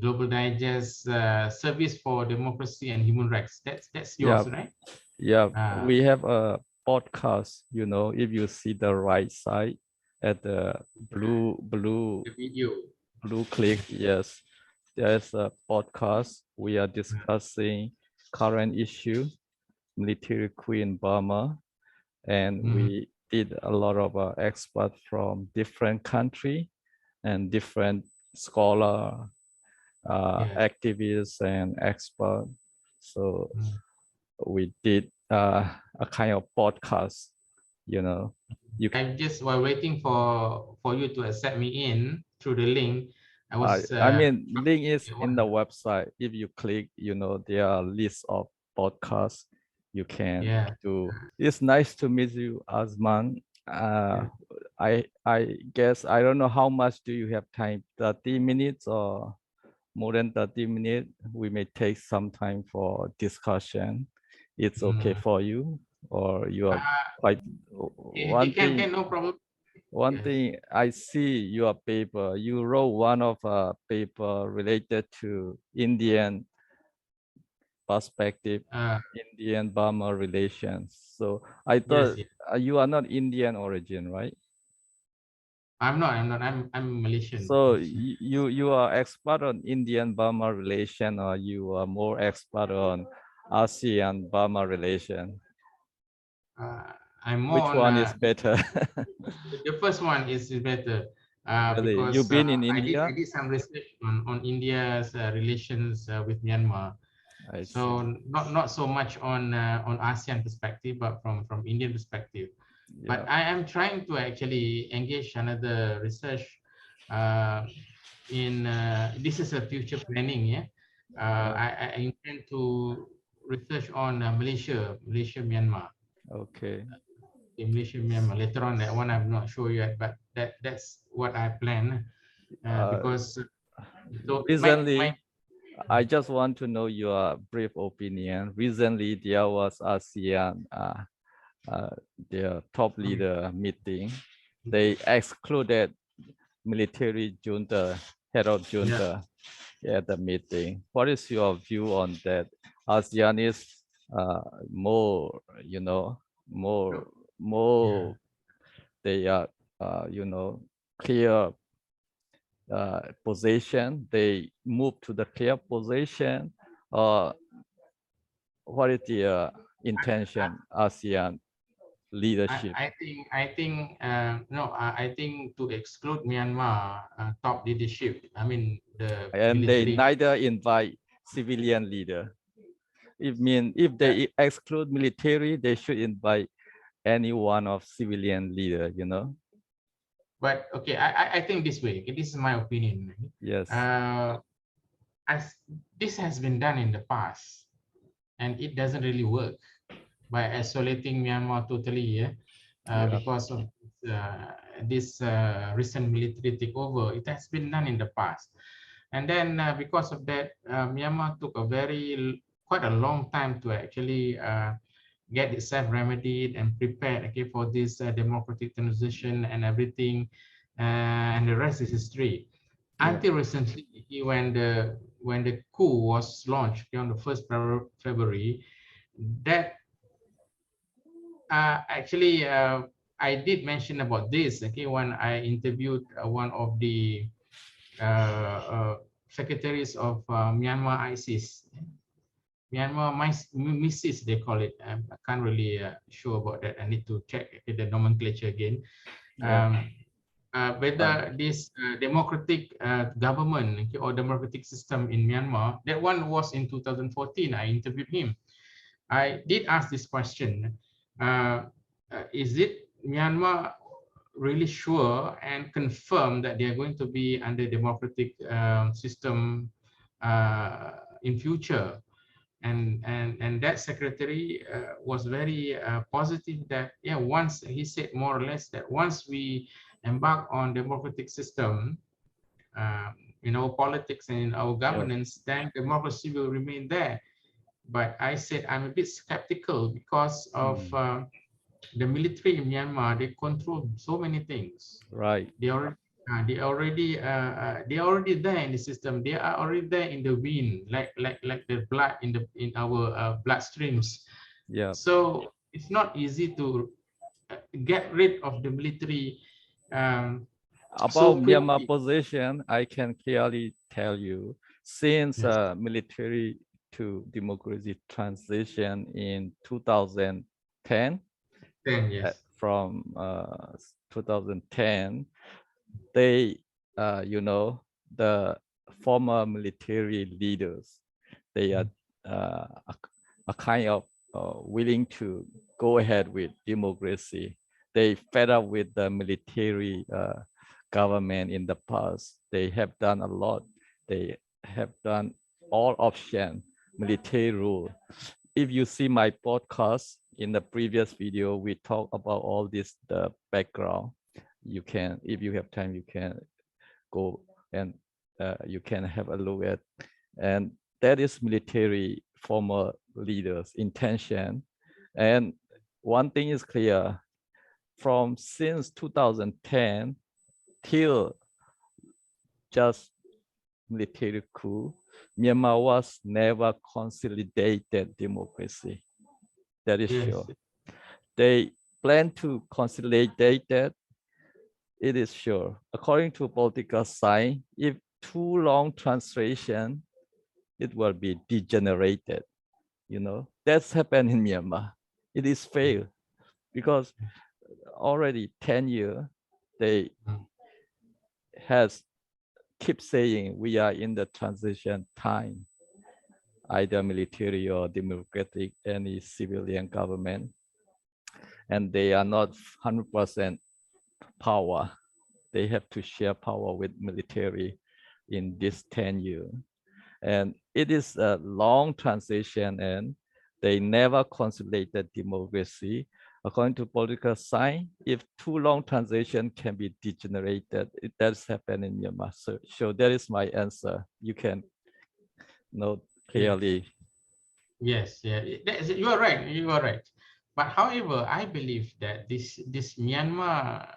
Global Digest Service for Democracy and Human Rights. That's yours, right? Yeah, we have a podcast, you know, if you see the right side at the blue The video. click, yes, there's a podcast. We are discussing current issue, military coup in Burma, and we did a lot of experts from different country and different scholar, activists and experts. So we did a kind of podcast, you know. I'm just while waiting for you to accept me in through the link. I mean, link is in the website. If you click, you know, there are lists of podcasts you can do. It's nice to meet you, Azman. I guess I don't know how much do you have time, 30 minutes or more than 30 minutes. We may take some time for discussion. It's okay for you, or you are quite one thing. No problem. One thing I see your paper, you wrote one of a paper related to Indian perspective, Indian Burma relations. So I thought you are not Indian origin, right? I'm not. I'm Malaysian. So you are expert on Indian Burma relation, or you are more expert on ASEAN Burma relation? I'm more Which one is better? The first one is better Really? because You've been in India? I did some research on India's relations with Myanmar. So not so much on ASEAN perspective, but from Indian perspective. But I am trying to actually engage another research in this is a future planning. I intend to research on Malaysia, Myanmar. Okay. In Malaysia, Myanmar. Later on, that one I'm not sure yet, but that's what I plan because recently, I just want to know your brief opinion. Recently, there was ASEAN, their top leader meeting. They excluded military junta, head of junta at the meeting. What is your view on that? ASEAN is more, you know, more they are, you know, clear position. They move to the clear position. What is the intention, ASEAN leadership? I think no, I think to exclude Myanmar top leadership. I mean and military. They neither invite civilian leader. If they exclude military, they should invite any one of civilian leader, you know. But okay, I think this way. Okay, this is my opinion. Yes. As this has been done in the past, and it doesn't really work by isolating Myanmar totally. Because of this recent military takeover, it has been done in the past, and then because of that, Myanmar took quite a long time to actually get itself remedied and prepared, okay, for this democratic transition and everything, and the rest is history. Until recently, when the coup was launched on the 1st February, that actually I did mention about this, okay, when I interviewed one of the secretaries of Myanmar ISIS. Myanmar MISIS, they call it. I can't really sure about that. I need to check the nomenclature again. Whether this democratic government, okay, or democratic system in Myanmar, that one was in 2014. I interviewed him. I did ask this question. Is it Myanmar really sure and confirm that they are going to be under democratic system in future? And that secretary was very positive that once he said more or less that once we embark on democratic system in our politics and in our governance, then democracy will remain there. But I said I'm a bit skeptical because of the military in Myanmar. They control so many things. Right. They already They already there in the system. They are already there in the wind, like the blood in our bloodstreams. Yeah. So it's not easy to get rid of the military About so Myanmar quickly. position, I can clearly tell you, since Yes. military to democracy transition in 2010, Then yes. from 2010, they, the former military leaders, they are a kind of willing to go ahead with democracy. They fed up with the military government in the past. They have done a lot. They have done all option military rule. If you see my podcast in the previous video, we talk about all this, the background. You can, if you have time, you can go and you can have a look at. And that is military former leaders' intention. And one thing is clear, from since 2010 till just military coup, Myanmar was never consolidated democracy. That is Yes. sure. They plan to consolidate that. It is sure. According to political science, if too long translation, it will be degenerated. That's happened in Myanmar. It is failed because already 10 years, they has keep saying we are in the transition time, either military or democratic, any civilian government, and they are not 100% power. They have to share power with military in this 10 years. And it is a long transition, and they never consolidated democracy. According to political science, if too long transition can be degenerated, it does happen in Myanmar. So that is my answer. You can note clearly. Yes, yeah, you are right. You are right. But however, I believe that this Myanmar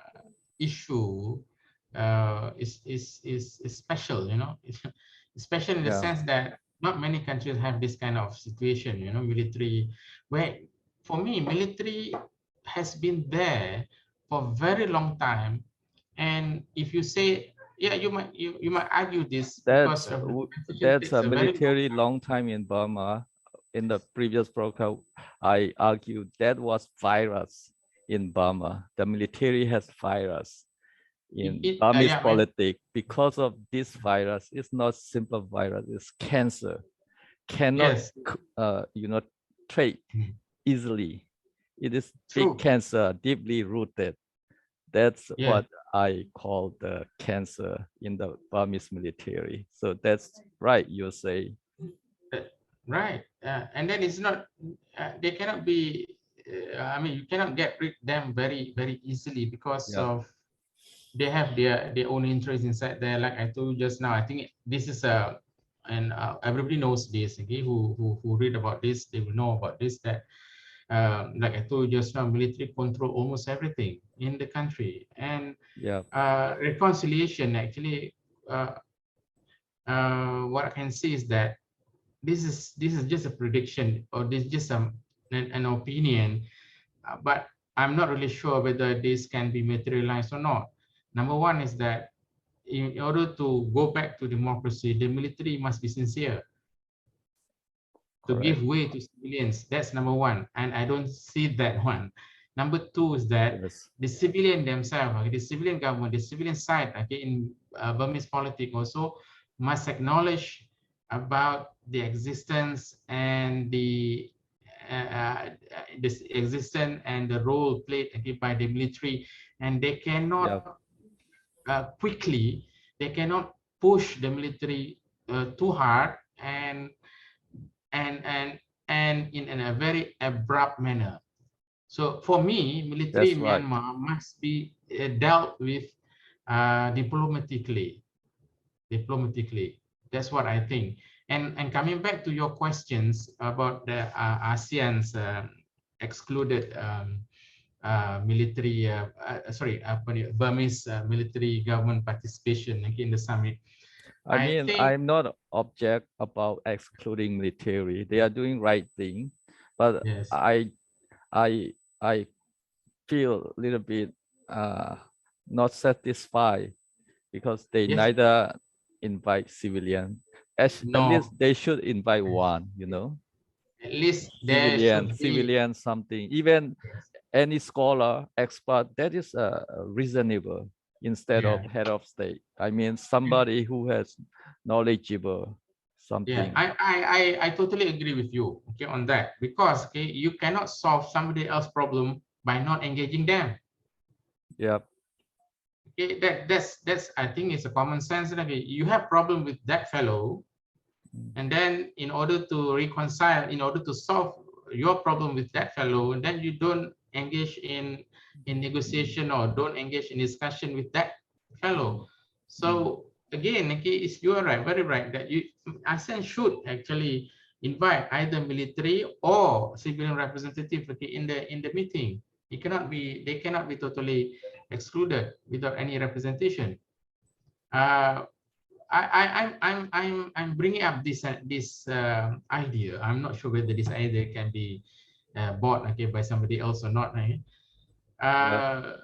issue is special. Special in the Yeah, sense that not many countries have this kind of situation. Military. Where for me, military has been there for a very long time, and if you say, yeah, you might argue this because that's of the transition that's takes a a very long military long time in Burma. In the previous program, I argued that was virus in Burma. The military has virus It, in it Burmese yeah, when, politics because of this virus. It's not simple virus, it's cancer. Cannot yes, trade easily. It is big true. cancer, deeply rooted. That's Yes, what I call the cancer in the Burmese military. So that's right, you say. uh, right. And then it's not, they cannot be, I mean, you cannot get rid them very easily because Yeah, of they have their own interests inside there. Like I told you just now, I think this is a, and everybody knows this. Okay, who read about this, they will know about this. That like I told you just now, military control almost everything in the country, and yeah, reconciliation actually. What I can say is that this is just a prediction, or this is just an opinion, but I'm not really sure whether this can be materialized or not. Number one is that in order to go back to democracy, the military must be sincere to give correct. way to civilians. That's number one, and I don't see that one. Number two is that Yes, the civilian themselves, okay, the civilian government, the civilian side, okay, in Burmese politics also must acknowledge about the existence and this existence and the role played, okay, by the military, and they yeah, cannot quickly, they cannot push the military too hard and and and in a very abrupt manner. So for me, military that's in right. Myanmar must be dealt with diplomatically. Diplomatically, that's what I think. And coming back to your questions about the ASEAN's excluded military, Burmese military government participation in the summit. I mean, think, I'm not object about excluding military. They are doing right thing, but yes, I feel a little bit not satisfied because they yes, neither invite civilian. At least no, they should invite one, you know, at least there should be, civilian something. Even yes, any scholar, expert, that is reasonable instead of yeah. head of state. I mean, somebody who has knowledgeable Yeah, something. I totally agree with you, okay, on that, because okay, you cannot solve somebody else's problem by not engaging them. Yeah, Okay, that's I think it's a common sense. Okay, you have problem with that fellow, and then in order to reconcile, in order to solve your problem with that fellow, and then you don't engage in negotiation or don't engage in discussion with that fellow. So again, okay, is you are right, very right, that you ASEAN should actually invite either military or civilian representative, okay, in the meeting. It cannot be, they cannot be totally excluded without any representation. uh, I'm bringing up this idea. I'm not sure whether this idea can be bought, okay, by somebody else or not. Right? yeah, Uh,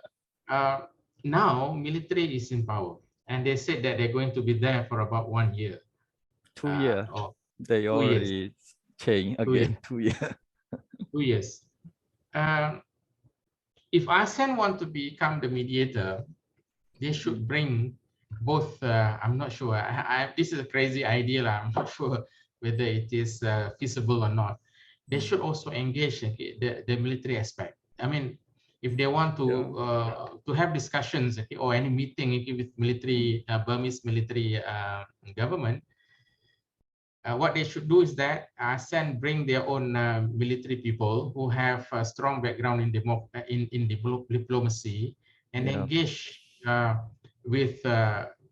uh, Now military is in power, and they said that they're going to be there for about 1 year, 2 years. or They 2 years, already change 2 years, again. 2 years. 2 years. Uh, if ASEAN want to become the mediator, they should bring both. I'm not sure. This is a crazy idea. I'm not sure whether it is feasible or not. They should also engage okay, the military aspect. I mean, if they want Yeah. to have discussions, okay, or any meeting, okay, with military Burmese military government, what they should do is that ASEAN bring their own military people who have a strong background in diplomacy, and Yeah. engage with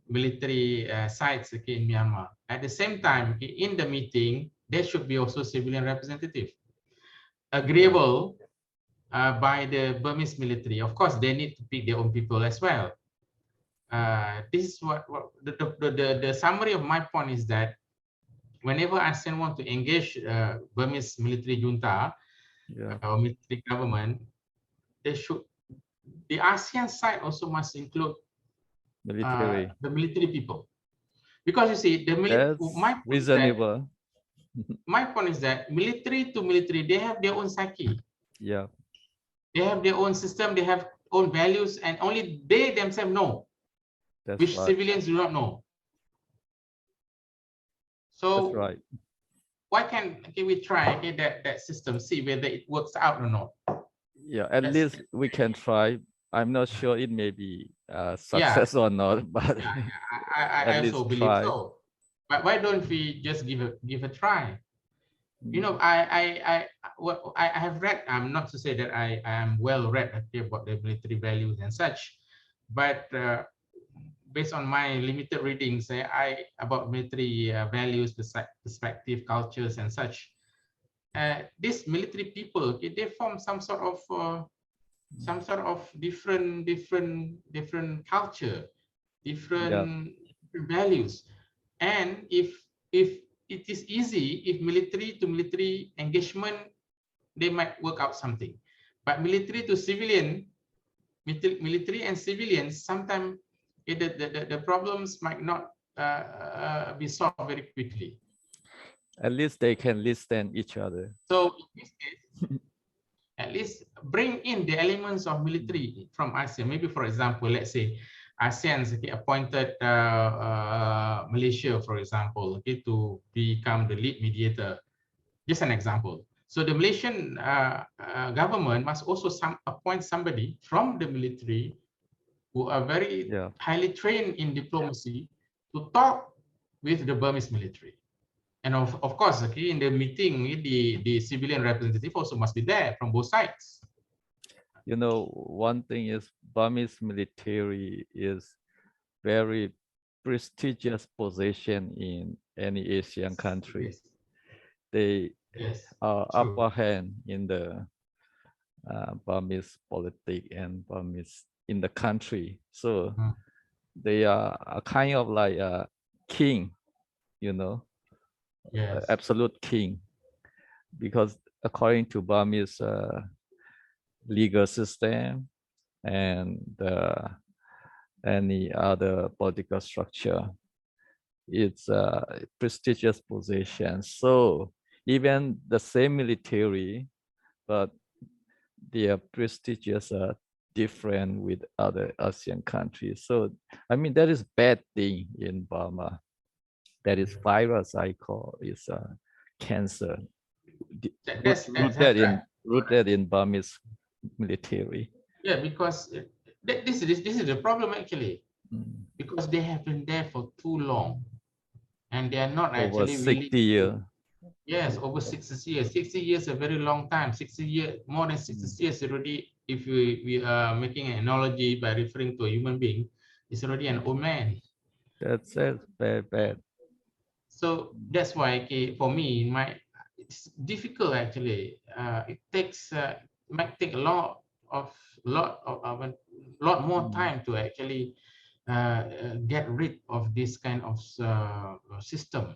military sites, okay, in Myanmar. At the same time, okay, in the meeting, there should be also civilian representative Yeah. agreeable by the Burmese military. Of course, they need to pick their own people as well. This is what the summary of my point is that whenever ASEAN want to engage Burmese military junta Yeah. or military government, they should, the ASEAN side also must include Military. the military people, because you see the That's reasonable. my point is that military to military, they have their own psyche, Yeah, they have their own system, they have own values, and only they themselves know, that's which right. civilians do not know. That's So right. why can we try, okay, that system, see whether it works out or not. Yeah, at That's, least we can try. I'm not sure it may be yeah, success or not, but yeah, at I also least believe try. so. But why don't we just give a try? You know, I have read. I'm not to say that I am well read, okay, about the military values and such, but based on my limited readings, about military values, perspective, cultures, and such. These military people, okay, they form some sort of different culture, Yeah, different values. And if it is easy, if military to military engagement, they might work out something. But military to civilian, military and civilians, sometimes the problems might not be solved very quickly. at least they can listen each other. So in this case, at least bring in the elements of military from ASEAN. Maybe, for example, let's say ASEAN appointed Malaysia, for example, okay, to become the lead mediator. Just an example. So the Malaysian government must also appoint somebody from the military who are very Yeah. highly trained in diplomacy to talk with the Burmese military. And of course, okay, in the meeting, the civilian representative also must be there from both sides. You know, one thing is Burmese military is very prestigious position in any Asian country. Yes, They yes, are true. upper hand in the Burmese politics and Burmese in the country. So Mhm. they are a kind of like a king, you know, Yes. absolute king, because according to Burmese legal system and any other political structure, it's a prestigious position. So even the same military, but their prestigious are different with other ASEAN countries. So I mean that is bad thing in Burma. That is virus I call is cancer That's right. rooted in Burmese military. Yeah, because this is the problem actually, Mm. because they have been there for too long, and they are not Over actually willing 60 to. years. Yes, over 60 years. 60 years a very long time. 60 years, more than 60 years already. If we are making an analogy by referring to a human being, it's already an old man. That's bad, bad. So that's why, okay, for me, it's difficult actually. It takes might take a lot more time to actually get rid of this kind of system.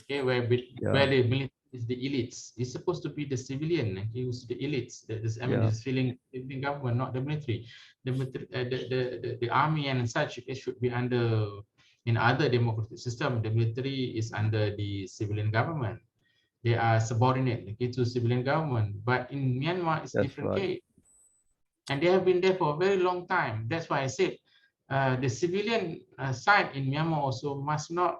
Okay, where Yeah, the military is the elites. It's supposed to be the civilian, okay, who's the elites. I mean, yeah, the civilian government, not the military. The army and such, it should be under, in other democratic system, the military is under the civilian government. They are subordinate, okay, to civilian government. But in Myanmar, it's that's different right. case, and they have been there for a very long time. That's why I said the civilian side in Myanmar also must not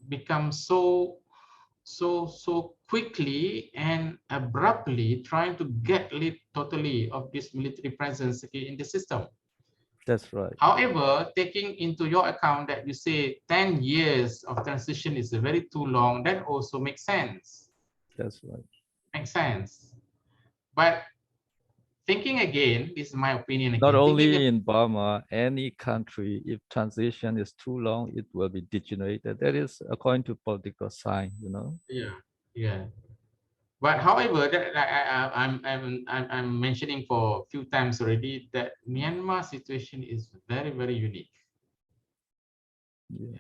become so quickly and abruptly trying to get rid totally of this military presence in the system. That's right. However, taking into your account that you say 10 years of transition is a very too long, that also makes sense. That's right. Makes sense. But thinking again, this is my opinion Not again, thinking, only in Burma, any country, if transition is too long, it will be degenerated. That is according to political science, you know. yeah, yeah. But however, that I'm mentioning for a few times already that Myanmar situation is very, very unique. Yeah.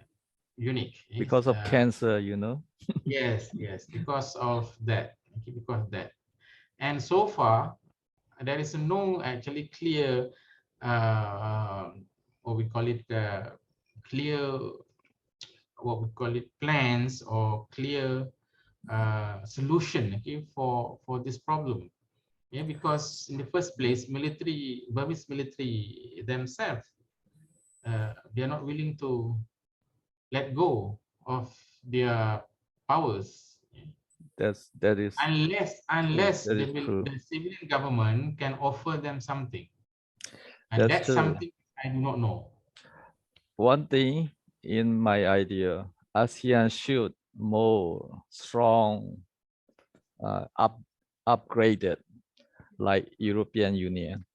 Unique. Yes, Because of cancer, you know. yes, because of that. Okay, because of that. And so far, there is no actually clear, what we call it, clear, what we call it, plans or clear solution, okay, for this problem. Yeah, because in the first place, Burmese military themselves, they are not willing to let go of their powers, That is true. unless That is true. the civilian government can offer them something, and That's that's true. something I do not know. One thing in my idea, ASEAN should more strong, upgraded like European Union,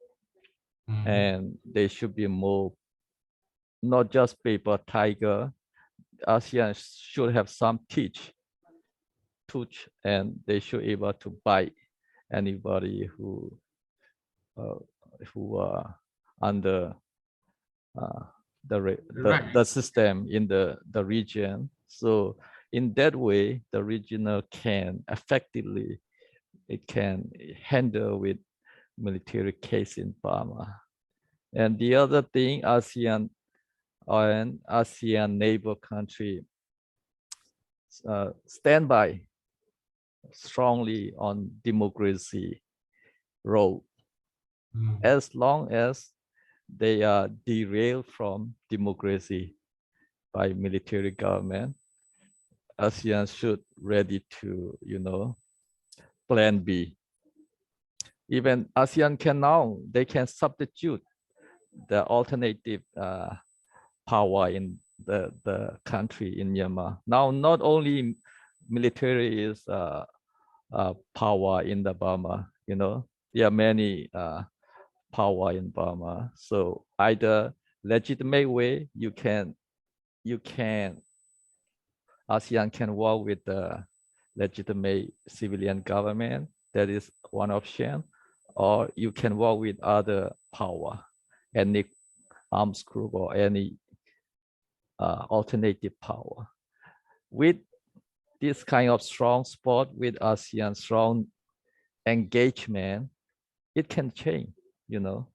Mhm. and they should be more not just paper tiger. ASEAN should have some touch, and they should able to bite anybody uh, who are under uh, Right. the system in the region. So in that way, the regional can effectively it can handle with military case in Burma. And the other thing, ASEAN and ASEAN neighbor country stand by strongly on democracy road. Mm. As long as they are derailed from democracy by military government, ASEAN should ready to, plan B. Even ASEAN can now, they can substitute the alternative power in the country in Myanmar. Now, not only military is power in the Burma, there are many power in Burma. So either legitimate way you can ASEAN can work with the legitimate civilian government. That is one option. or you can work with other power, any arms group or any alternative power. With this kind of strong support, with ASEAN strong engagement, it can change, you know.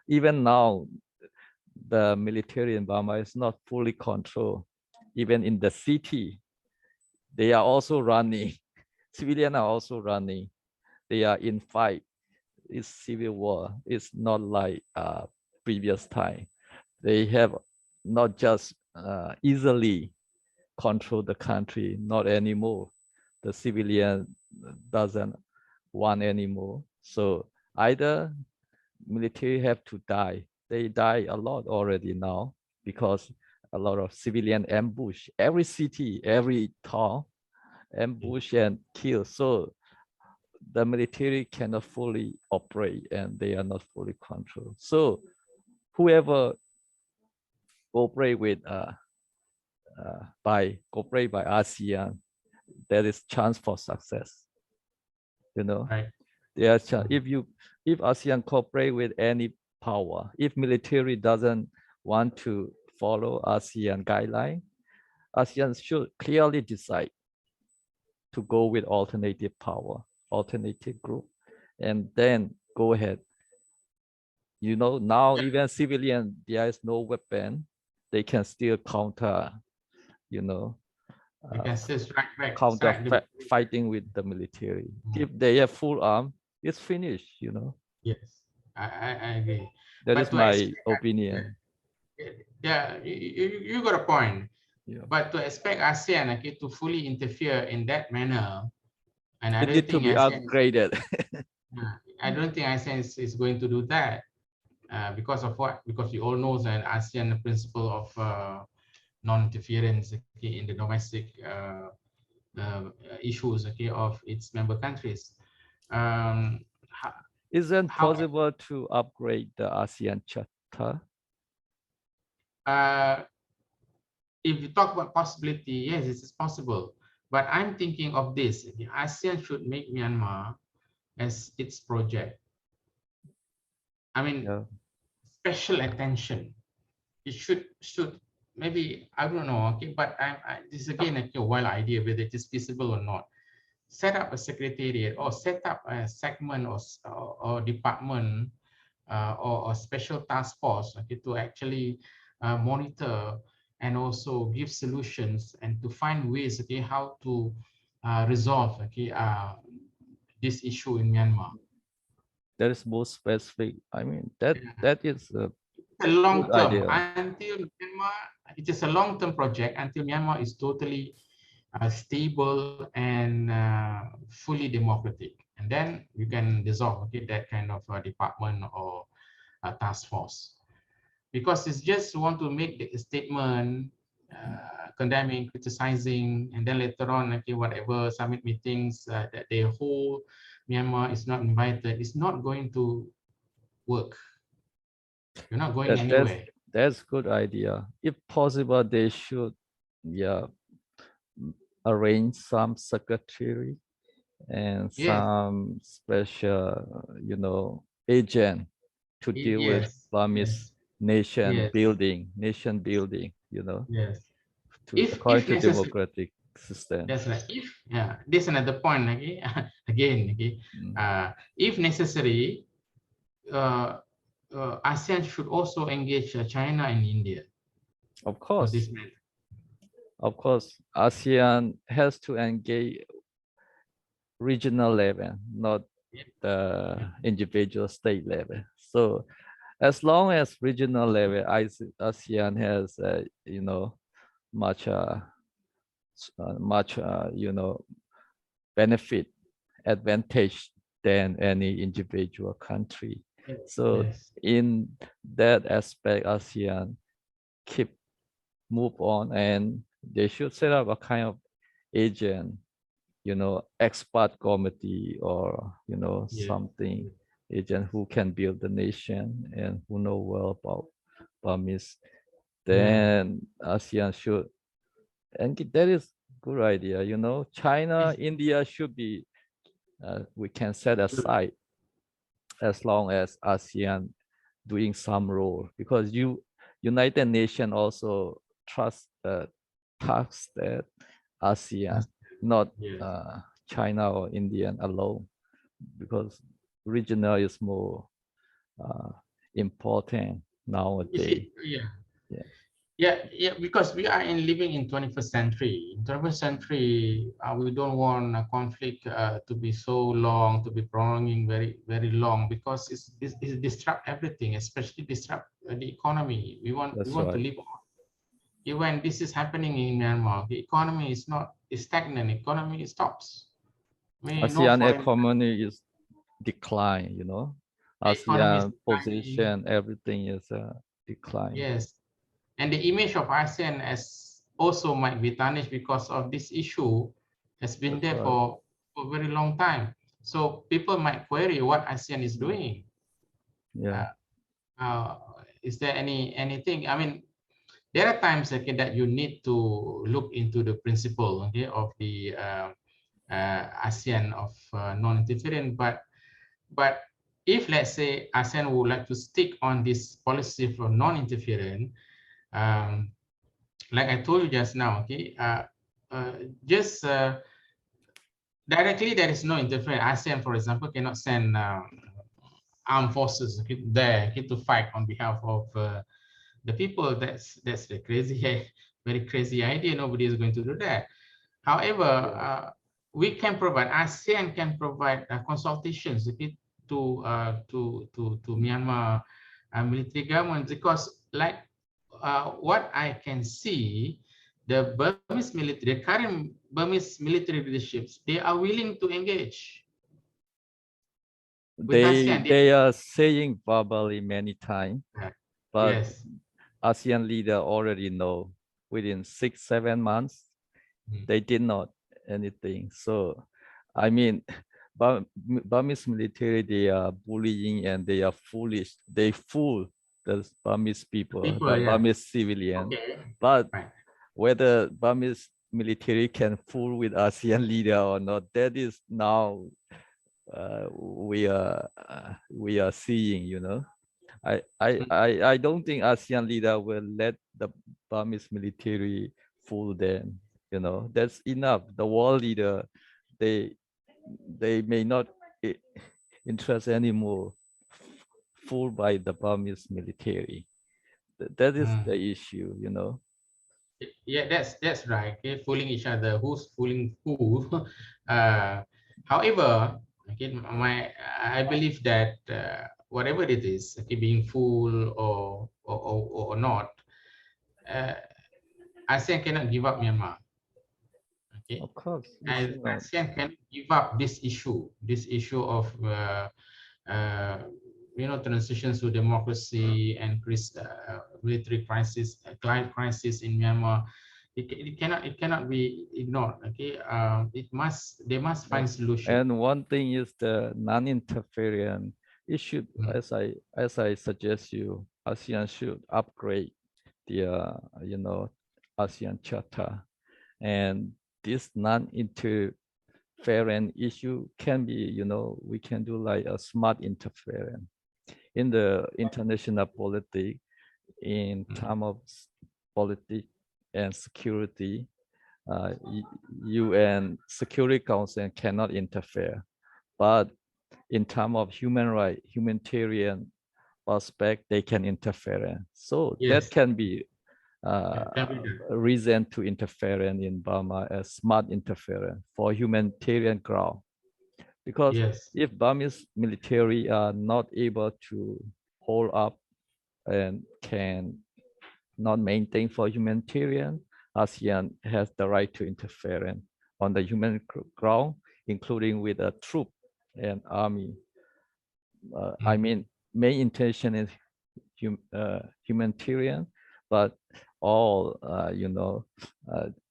Even now, the military in Burma is not fully controlled. Even in the city, they are also running. Civilians are also running. They are in fight. It's civil war. It's not like previous time. They have not just easily control the country, not anymore. The civilian doesn't want anymore. So either military have to die. They die a lot already now because a lot of civilian ambush every city, every town, ambush and kill. So the military cannot fully operate and they are not fully controlled. So whoever cooperate with cooperate by ASEAN, there is chance for success. You know, Right. there's if ASEAN cooperate with any power, if military doesn't want to follow ASEAN guideline, ASEAN should clearly decide to go with alternative power, alternative group, and then go ahead. You know, now even civilian, there is no weapon, they can still counter, you know, You can still strike back. counter fighting with the military. If they have full arm, it's finished, you know. Yes, I agree. That But is to my expect, opinion. yeah, you got a point. Yeah. But to expect ASEAN to fully interfere in that manner, and I It don't need to think be ASEAN, upgraded. I don't think ASEAN is going to do that because of what? Because we all know that ASEAN the principle of non-interference in the domestic issues of its member countries. Isn't possible to upgrade the ASEAN Charter? If you talk about possibility, yes, it is possible. But I'm thinking of this: the ASEAN should make Myanmar as its project. I mean, Yeah. special attention. It should maybe, I don't know. Okay, but this is again a wild idea whether it is feasible or not. Set up a secretariat or set up a segment or department or special task force to actually monitor and also give solutions and to find ways how to resolve this issue in Myanmar. That is more specific. I mean, that is a long term idea. until Myanmar. It is a long-term project until Myanmar is totally stable and fully democratic, and then you can dissolve that kind of department or task force, because it's just want to make the statement condemning, criticizing, and then later on whatever summit meetings that they hold, Myanmar is not invited. It's not going to work. You're not going anywhere. That's good idea. If possible, they should arrange some secretary and some special, agent to deal with Burmese nation building, according to democratic system. That's right. If there's another point again, if necessary, ASEAN should also engage China and India. Of course. Of course, ASEAN has to engage regional level, not the individual state level. So as long as regional level, ASEAN has, much benefit, advantage than any individual country. So in that aspect, ASEAN move on, and they should set up a kind of agent, expert committee or, something, agent who can build the nation and who know well about Burmese. Then ASEAN should, and that is good idea, China, India should be, we can set aside as long as ASEAN doing some role, because United Nations also trust that ASEAN, not Yes. China or India alone, because regional is more important nowadays. Yeah. Yeah, Yeah, because we are living in 21st century. In 21st century, we don't want a conflict to be so long, to be prolonging very, very long, because it disrupt everything, especially disrupt the economy. We that's want to right. live on. Even this is happening in Myanmar, the economy is not is stagnant. Economy stops. I mean, no ASEAN foreign. economy is decline, The economy is ASEAN declining. position, everything is decline. Yes, and the image of ASEAN as also might be tarnished because of this issue has been That's there right. for a very long time. So people might query what ASEAN is doing. Yeah, Uh, is there anything? I mean, there are times, okay, that you need to look into the principle, okay, of the ASEAN of non-interference. But if, let's say, ASEAN would like to stick on this policy for non-interference, um, like I told you just now, okay, just directly there is no interference. ASEAN, for example, cannot send armed forces, okay, there, okay, to fight on behalf of the people. That's the crazy, very crazy idea. Nobody is going to do that. However, we can provide, ASEAN can provide consultations, okay, to Myanmar military government, because like what I can see, the Burmese military, the current Burmese military leaderships, they are willing to engage with ASEAN. they are saying verbally many times, but Yes. ASEAN leader already know within 6-7 months they did not anything. So, I mean, Burmese military, they are bullying and they are foolish. They fool the Burmese people, People, the yeah. Burmese civilian. Okay. But Right. whether Burmese military can fool with ASEAN leader or not, that is now we are seeing. I don't think ASEAN leader will let the Burmese military fool them. That's enough. The world leader, they may not interest anymore fooled by the Burmese military. That is the issue. Yeah, that's right. Okay, fooling each other. Who's fooling who? However, okay, I believe that whatever it is, okay, being fool or not, uh, ASEAN cannot give up Myanmar. Okay, Of course, you should not. ASEAN can give up this issue of transitions to democracy and military crisis, climate crisis in Myanmar. It cannot be ignored. Okay, they must Yeah. find solution. And one thing is the non-interference. It should, as I suggest you, ASEAN should upgrade the ASEAN Charter, and this non-interference issue can be, we can do like a smart interference in the international politics, in terms of politics and security. UN Security Council cannot interfere, but in terms of human right, humanitarian aspect, they can interfere. So that Yes, can be can be done. a reason to interfere in Burma as smart interference for humanitarian ground. Because Yes, if Burmese military are not able to hold up and can not maintain for humanitarian, ASEAN has the right to interfere on the human ground, including with a troop and army. I mean, main intention is humanitarian, but all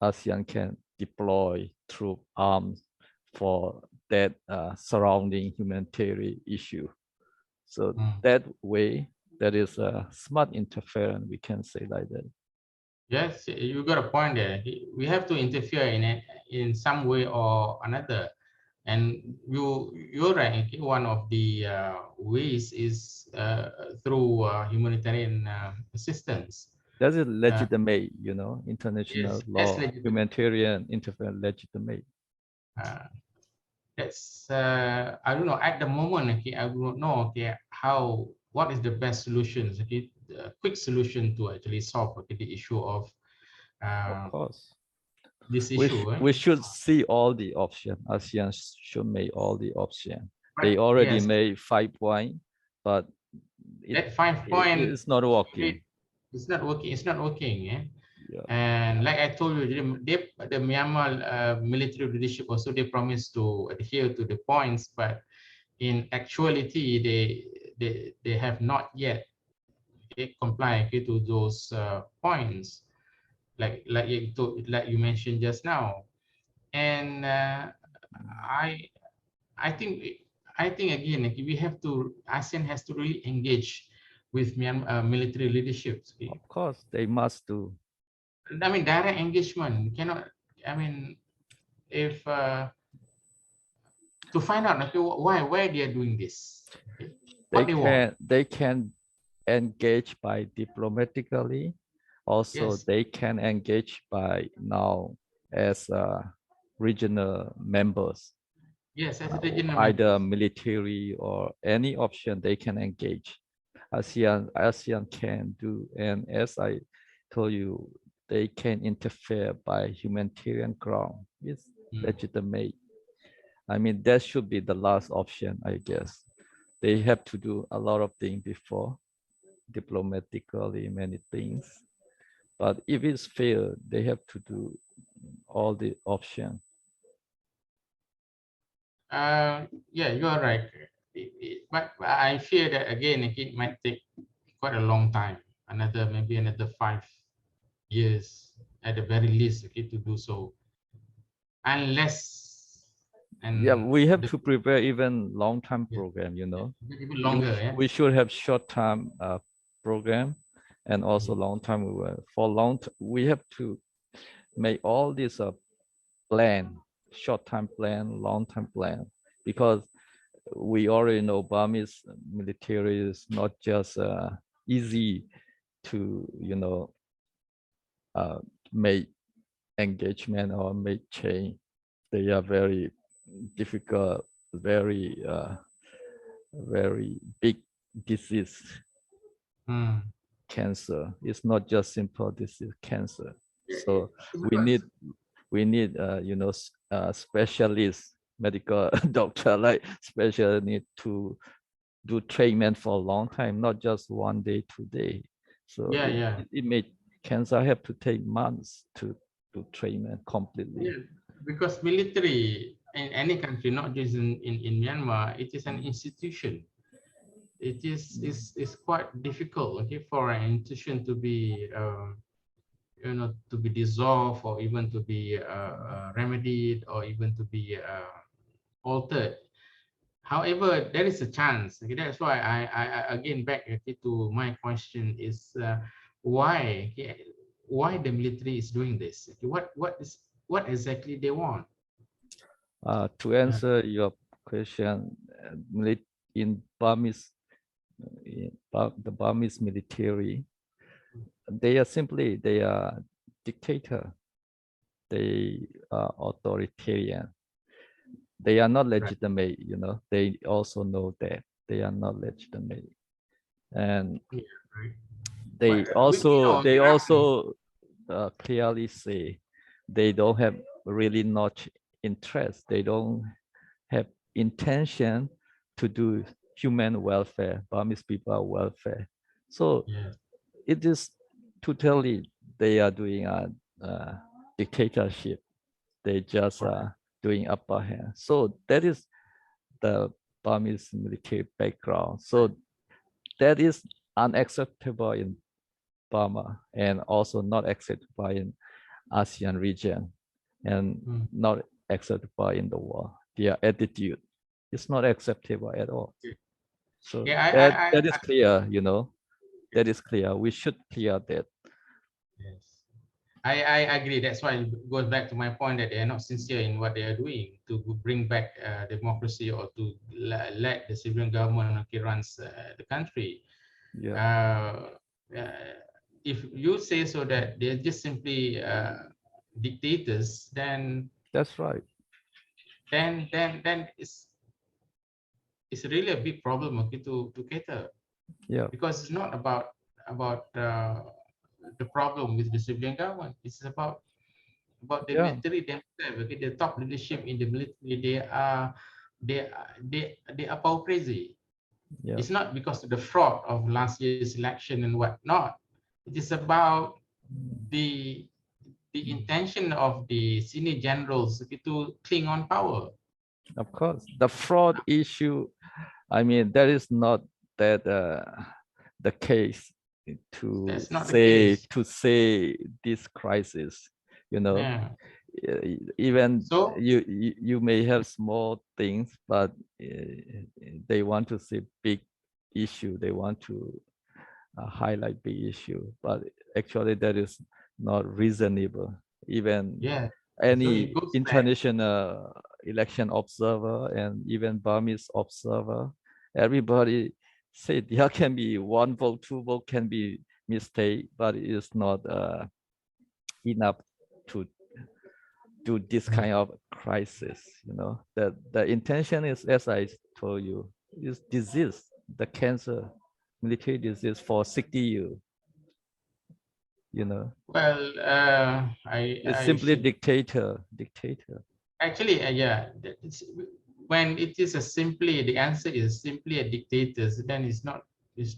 ASEAN can deploy troop arms for that surrounding humanitarian issue. So that way, that is a smart interference, we can say like that. Yes, you got a point there. We have to interfere in it in some way or another. And you're right. Okay? One of the ways is through humanitarian assistance. That is Uh, legitimate, you know, international yes, that's law, legitimate. humanitarian interference legitimate. That's I don't know at the moment. Okay, I do not know. Okay, what is the best solutions? Okay, quick solution to actually solve okay, the issue of Of course. this We, issue. we should see all the options. ASEAN should make all the options. They But already yes, made 5 points, but that 5 point it's not working. it's not working. It's not working. Yeah. Yeah, And like I told you, the Myanmar military leadership also they promised to adhere to the points, but in actuality, they have not yet comply okay, to those points, like you mentioned just now. And I I think I think again like, we have to ASEAN has to really engage with Myanmar military leaderships. Okay? of course, they must do. I mean direct engagement cannot. I mean if to find out okay, why they are doing this, okay? What they want. They can engage by diplomatically. Also, Yes, they can engage by now as regional members, yes, as a regional either members. military or any option they can engage. ASEAN can do, and as I told you, they can interfere by humanitarian ground. It's legitimate. I mean, that should be the last option, I guess. They have to do a lot of things before, diplomatically, many things. But if it's failed, they have to do all the options. Yeah, you are right. But I fear that again, it might take quite a long time, maybe another 5 years at the very least, okay, to do so, unless Yeah, and we have to prepare even long-term program, you know. even longer. Yeah. We should have short-term program and also long-term. We have to make all this plan, short-term plan, long-term plan, because we already know Burmese military is not just easy to, you know, make engagement or make change. They are very difficult, very very big disease. Cancer. It's not just simple disease, cancer. So we need you know specialist medical doctor like special need to do treatment for a long time, not just 1 day, 2 day. So it may cancer have to take months to do treatment completely. Yeah, because military in any country, not just in Myanmar, it is an institution. It is quite difficult, okay, for an institution to be to be dissolved or even to be remedied or even to be altered. However, there is a chance. Okay, that's why I again back okay, to my question is why why the military is doing this? Okay, what exactly they want? To answer your question, in Burmese, the Burmese military, they are dictator. They are authoritarian. They are not legitimate, you know. They also know that they are not legitimate, and they also clearly say they don't have really much interest. They don't have intention to do human welfare, Burmese people welfare. So it is totally they are doing a dictatorship. They just doing upper hand. So that is the Burmese military background. So that is unacceptable in Burma and also not acceptable in ASEAN region and not acceptable in the world. Their attitude is not acceptable at all. So that is clear, you know. That is clear. We should clear that. Yes. I agree. That's why it goes back to my point that they are not sincere in what they are doing to bring back democracy or to let the civilian government runs the country. Yeah, If you say so that they're just simply dictators, that's right. then it's really a big problem, okay, to cater, Yeah, because it's not about the problem with the civilian government. It's about the yeah, military themselves. Okay, the top leadership in the military, they are power crazy. yeah. It's not because of the fraud of last year's election and whatnot. It is about the intention of the senior generals to cling on power. Of course, the fraud issue. I mean, that is not that the case That's not the case. to say this crisis. You know, Yeah. even So you may have small things, but they want to see big issue. They want to highlight big issue, but actually that is not reasonable. Even yeah. So it any goes back. international election observer and even Burmese observer, everybody say there can be one vote, two vote can be mistake, but it is not enough to do this kind of crisis. You know, the intention is, as I told you, is disease, the cancer, military disease for 60 years. You know, Well, it's I simply should dictator. actually, yeah. When it is a simply the answer is simply a dictators, then it's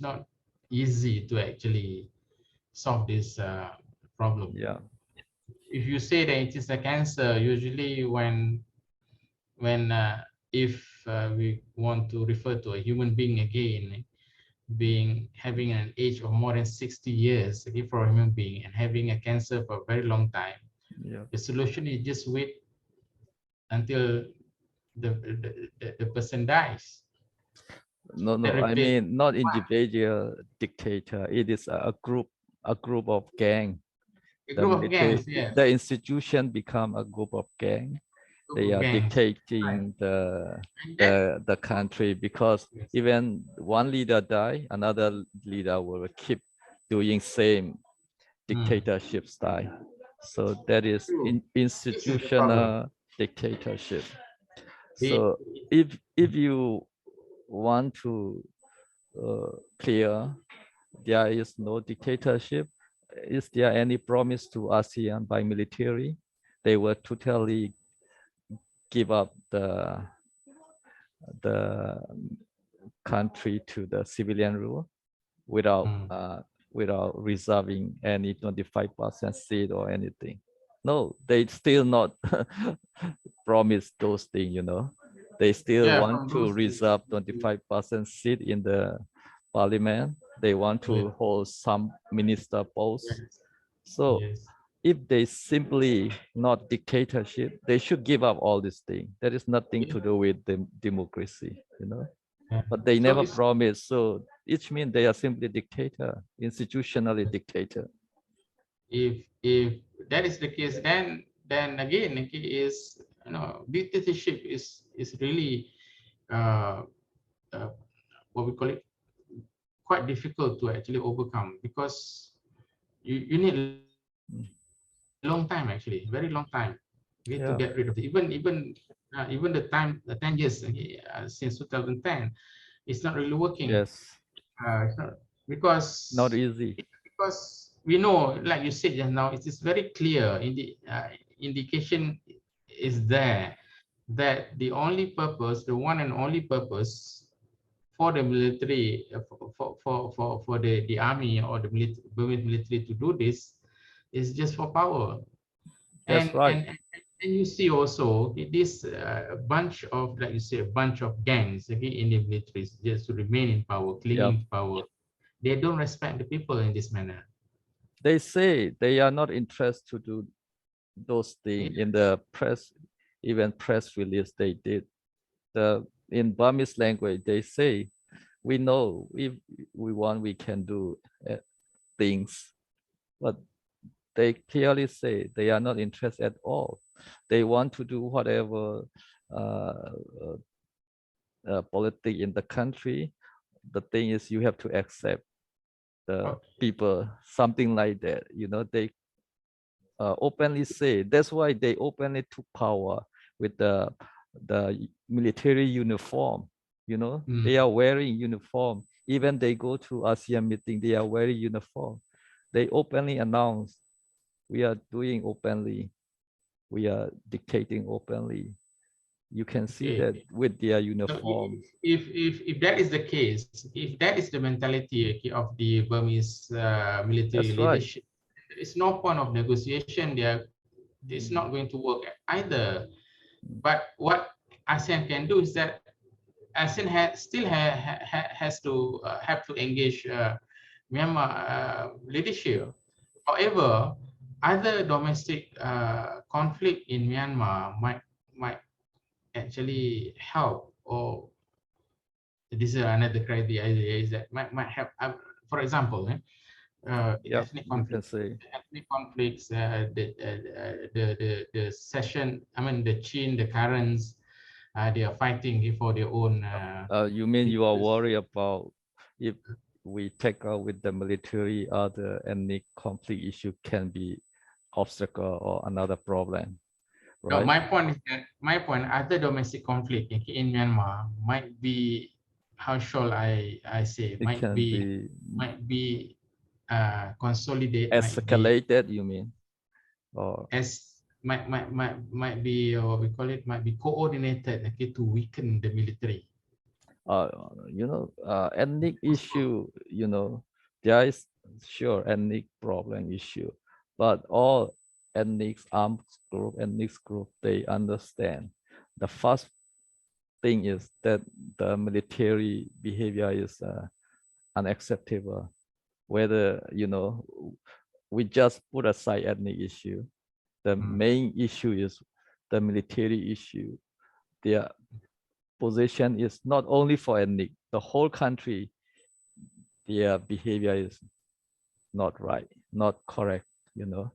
not easy to actually solve this problem. Yeah, If you say that it is a cancer, usually when if we want to refer to a human being again, being having an age of more than 60 years, okay, for a human being and having a cancer for a very long time, yeah. the solution is just wait until the person dies. No, Then no. I replace mean, not individual dictator. It is a group of gang. a The group of military, gangs. Yes, the institution become a group of gang. group They of are gangs. Right. dictating And that the country because yes, even one leader die, another leader will keep doing same dictatorship style. So that is true. This is the problem. institutional dictatorship. The, So if you want to clear there is no dictatorship, is there any promise to ASEAN by military? They will totally give up the country to the civilian rule without mm, without reserving any 25% seat or anything. No, they still not promise those things, you know. They still yeah, want from to those reserve 25% seat in the parliament. They want yes, to hold some minister posts. yes, So yes, if they simply not dictatorship, they should give up all these things. That is nothing yes, to do with democracy, you know. yeah. But they So never it's promise. So it means they are simply dictator, institutionally dictator. if that is the case, then again okay, is dictatorship is really uh, uh, what we call it, quite difficult to actually overcome, because you need long time, actually very long time, okay, to get rid of it. Even Yeah. even the 10 years, okay, since 2010, it's not really working. Yes. It's not, Not because easy. we know, like you said just now, it is very clear in the indication is there that the only purpose, the one and only purpose for the military, for the army or the military to do this is just for power. That's And right. and and you see also this bunch of, like you say, a bunch of gangs, okay, in the military just to remain in power, Yeah. clinging to power. They don't respect the people in this manner. They say they are not interested to do those Yeah. things in the press, even press release they did. The in Burmese language, they say, we know if we want, we can do things, but they clearly say they are not interested at all. They want to do whatever politics in the country. The thing is, you have to accept the people, something like that. You know, they openly say. That's why they openly took power with the military uniform. You know, they are wearing uniform. Even they go to ASEAN meeting, they are wearing uniform. They openly announce, we are doing openly, we are dictating openly. You can see that with their uniform. So if that is the case, if that is the mentality of the Burmese military leadership, there is no point of negotiation. It's not going to work either. But what ASEAN can do is that ASEAN has to have to engage Myanmar leadership. However, other domestic conflict in Myanmar might actually help, or this is another criteria is that might help. For example, ethnic conflicts, the session. I mean, the Chin, the Karens, they are fighting for their own. You mean you are worried about if we take out with the military, other ethnic conflict issue can be obstacle or another problem, right? No, my point is that other domestic conflict in Myanmar might be, how shall I say, might be consolidated, escalated, you mean, or might be, or we call it, might be coordinated, okay, to weaken the military. You know, ethnic issue, you know, there is sure ethnic problem issue, but all ethnic armed group, they understand. The first thing is that the military behavior is unacceptable. Whether, you know, we just put aside ethnic issue. The main issue is the military issue. Their position is not only for ethnic, the whole country, their behavior is not right, not correct, you know,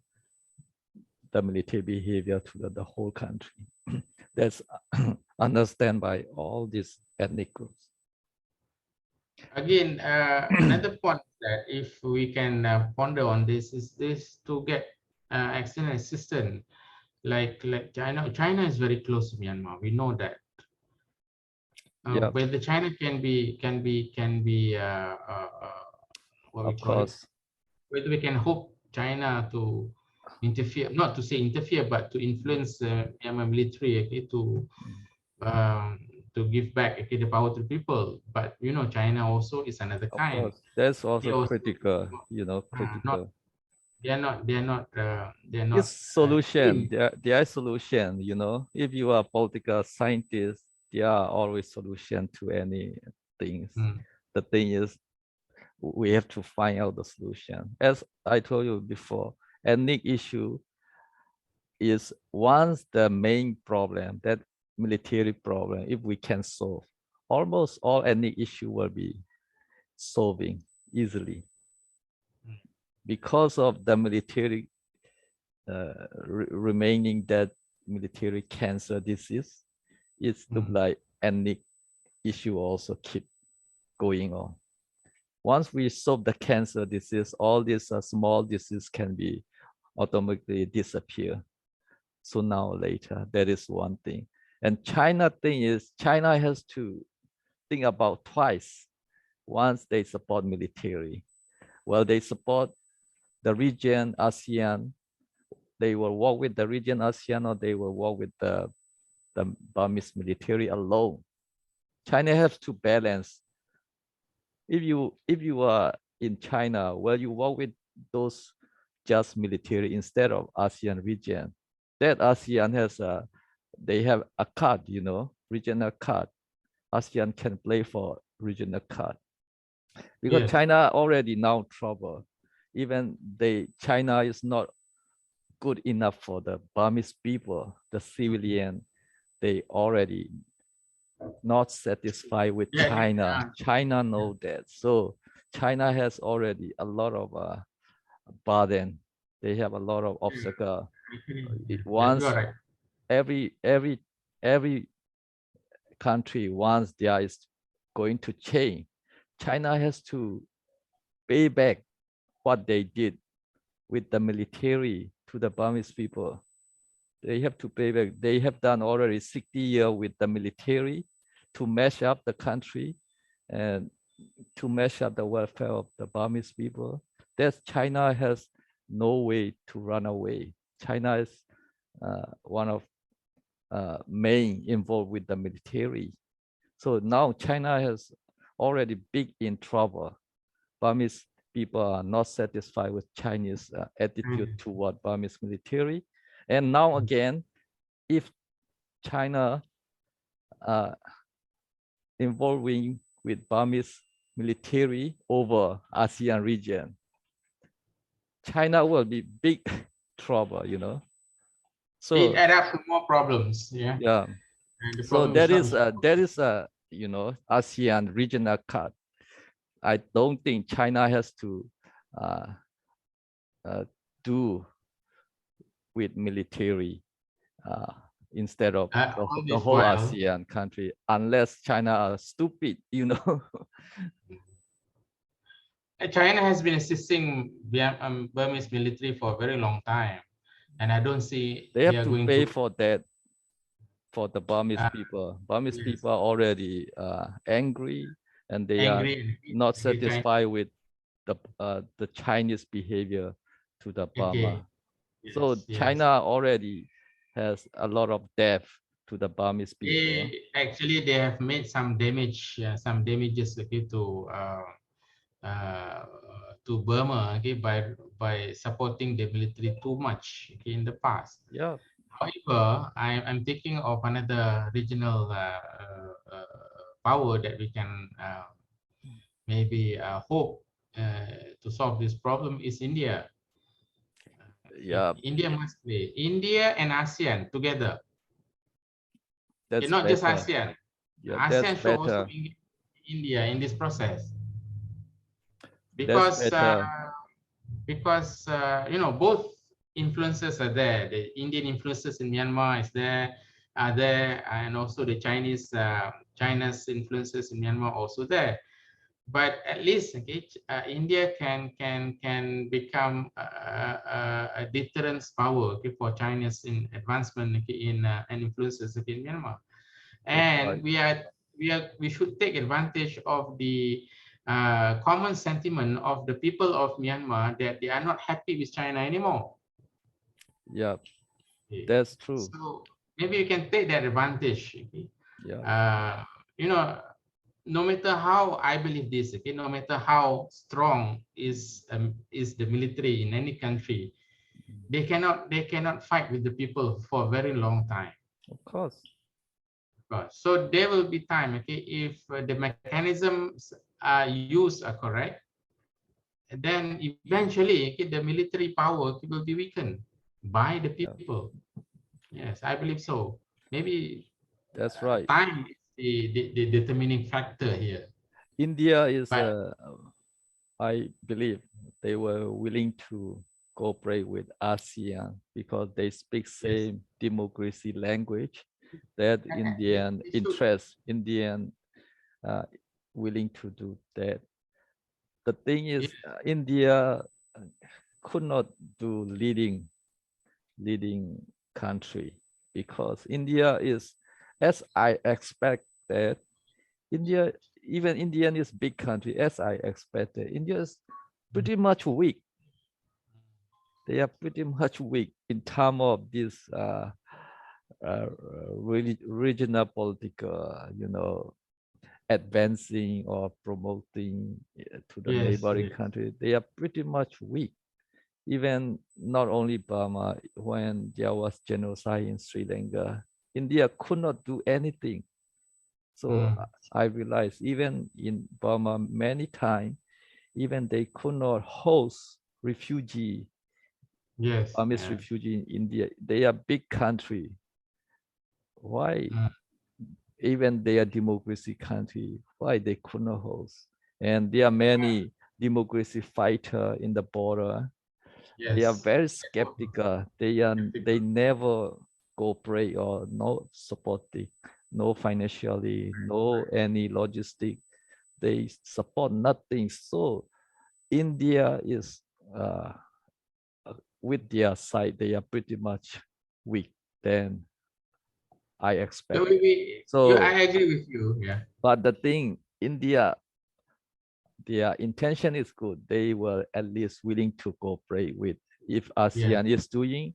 the military behavior to the whole country. That's understand by all these ethnic groups. Again, another point that if we can ponder on this is this: to get external assistance, like China. China is very close to Myanmar. We know that. Whether China can be what we call it, whether we can hope China to interfere, not to say interfere, but to influence Myanmar military, okay, to give back, okay, the power to the people. But you know, China also is another kind. That's also critical, you know, critical. They are not. It's solution. There is solution. You know, if you are a political scientist, there are always solution to any things. The thing is, we have to find out the solution. As I told you before, ethnic issue is once the main problem, that military problem. If we can solve, almost all ethnic issue will be solving easily. Because of the military remaining that military cancer disease, it's like ethnic issue also keep going on. Once we solve the cancer disease, all these small disease can be automatically disappear sooner or later. That is one thing. And China thing is, China has to think about twice. Once they support military, well, they support the region ASEAN, they will work with the region ASEAN, or they will work with the Burmese military alone. China has to balance. If you are in China, well, you work with those just military instead of ASEAN region. That ASEAN has they have a card, you know, regional card. ASEAN can play for regional card. Because China already now trouble. Even China is not good enough for the Burmese people, the civilian, they already not satisfied with China. China know that. So China has already a lot of burden They have a lot of obstacles. Yeah, Once you are right. every country, once there is going to change, China has to pay back what they did with the military to the Burmese people. They have to pay back. They have done already 60 years with the military to mash up the country and to mash up the welfare of the Burmese people. That China has no way to run away. China is one of main involved with the military. So now China has already big in trouble. Burmese people are not satisfied with Chinese attitude toward Burmese military. And now again, if China involving with Burmese military over ASEAN region, China will be big trouble, you know. So it add up to more problems. Yeah. yeah. And the So problem is not that is a you know ASEAN regional cut. I don't think China has to do with military instead of all the this whole while. ASEAN country, unless China are stupid, you know. China has been assisting Burmese military for a very long time, and I don't see They they have are to going pay to. for that for the Burmese people. Burmese Yes, people are already angry, and they are angry and not hate China. satisfied with the Chinese behavior to the Burma. Okay. Yes, So yes. China already has a lot of debt to the Burmese people. Actually, they have made some damage, some damages, okay, uh, to Burma, okay, by supporting the military too much, okay, in the past. Yeah, However, I'm thinking of another regional power that we can maybe hope to solve this problem is India. yeah, India must play. India and ASEAN together. that's Not just better. ASEAN. Yeah, that's ASEAN should also better. engage India in this process That's because better. you know, both influences are there. The Indian influences in Myanmar is there, are there, and also the China's influences in Myanmar also there. But at least, okay, India can become a deterrence power, okay, for China's in advancement, okay, in and influences, okay, in Myanmar. That's And right. we should take advantage of the common sentiment of the people of Myanmar that they are not happy with China anymore. Yeah, Okay. that's true. So maybe you can take that advantage. Okay. Yeah, You know, no matter how, I believe this, okay, no matter how strong is the military in any country, they cannot fight with the people for a very long time. of course. So there will be time, okay, if the mechanisms used are correct, then eventually, okay, the military power will be weakened by the Yeah, people. Yes, I believe so. Maybe that's right. time is the determining factor here. India is, But I believe, they were willing to cooperate with ASEAN because they speak yes, same democracy language. That Indian they should. interest, Indian willing to do that. The thing Yes. is, India could not do leading country because India is, as I expected, India, even Indian is big country, as I expected. India is pretty much weak. They are pretty much weak in terms of this regional political, you know, advancing or promoting to the Yes, neighboring yes. country. They are pretty much weak. Even not only Burma, when there was genocide in Sri Lanka, India could not do anything. So I realized even in Burma many times, even they could not host refugee, Yes. Burmese refugee in India. They are big country. Why? Even they are democracy country, why they could not host? And there are many democracy fighter in the border. Yes. They are very skeptical. They never cooperate or no supporting, no financially, no any logistic. They support nothing. So India is with their side, they are pretty much weak than I expect. I agree with you. Yeah. But the thing, India, their intention is good. They were at least willing to cooperate with. If ASEAN is doing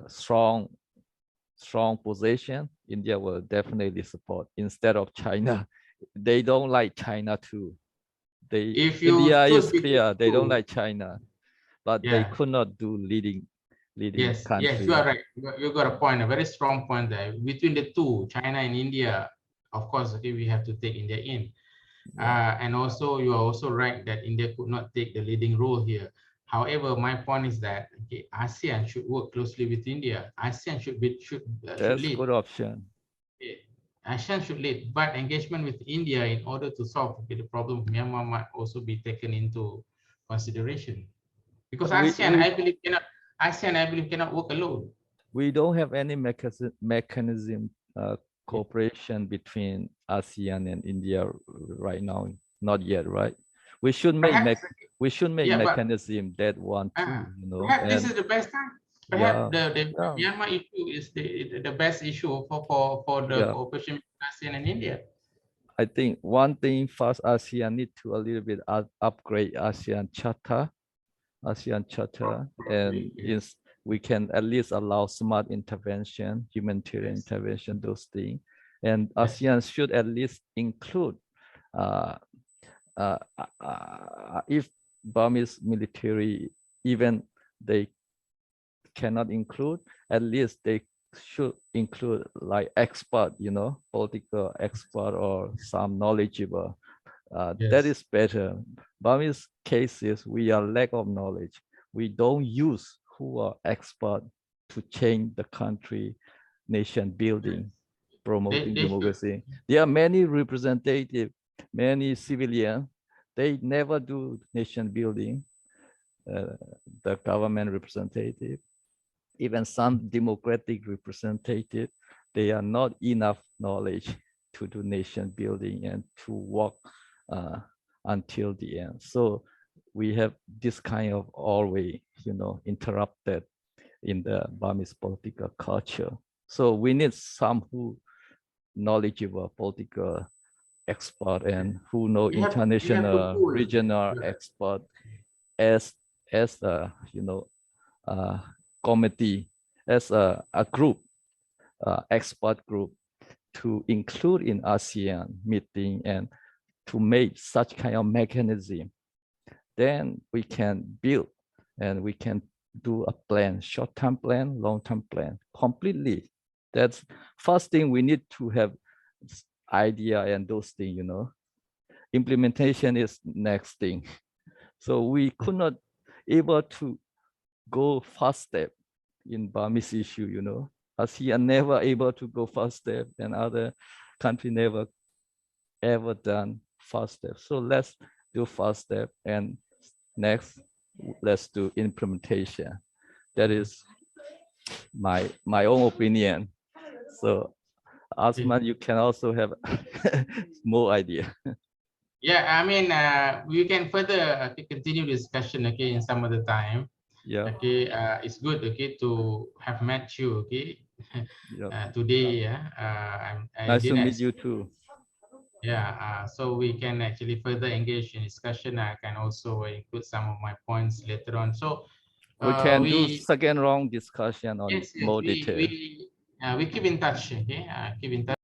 strong position, India will definitely support instead of China. They don't like China too. If you India choose is between clear. They don't two, like China, but they yeah. could not do leading Yes, yes, you country. are right. You got a point, a very strong point there. Between the two, China and India, of course, okay, we have to take India in. And also, you are also right that India could not take the leading role here. However, my point is that okay, ASEAN should work closely with India. ASEAN should That's lead. good option. ASEAN should lead, but engagement with India in order to solve the problem of Myanmar might also be taken into consideration. Because ASEAN, I believe, cannot work alone. We don't have any mechanism cooperation between ASEAN and India right now. Not yet, right? We should make mechanism that one too. Perhaps this is the best time. Perhaps the yeah. Myanmar issue is the best issue for the cooperation between ASEAN and India. I think one thing first, ASEAN need to a little bit upgrade ASEAN Charter, and we can at least allow smart intervention, humanitarian intervention, those things. And ASEAN should at least include if Burmese military, even they cannot include, at least they should include like expert, political expert or some knowledgeable. That is better. Burmese cases, we are lack of knowledge. We don't use who are expert to change the country, nation building, promoting democracy. There are many representative, many civilians. They never do nation building. The government representative, even some democratic representative, they are not enough knowledge to do nation building and to work until the end. So we have this kind of always, interrupted in the Burmese political culture. So we need some who knowledgeable political expert and who know international, regional expert as a committee, as a group, expert group to include in ASEAN meeting and to make such kind of mechanism. Then we can build and we can do a plan, short-term plan, long-term plan, completely. That's first thing we need to have idea and those things, Implementation is next thing. So we could not able to go fast step in Burmese issue, ASEAN never able to go fast step and other country never ever done fast step. So let's do fast step and next let's do implementation. That is my own opinion. So Asman, you can also have more idea. Yeah, I mean, we can further continue discussion, okay, in some other time. Yeah. Okay, it's good, okay, to have met you, okay, today. Yeah, nice to meet you too. Yeah, so we can actually further engage in discussion. I can also include some of my points later on. So we can do second round discussion on more detail. We keep in touch. Okay, keep in touch.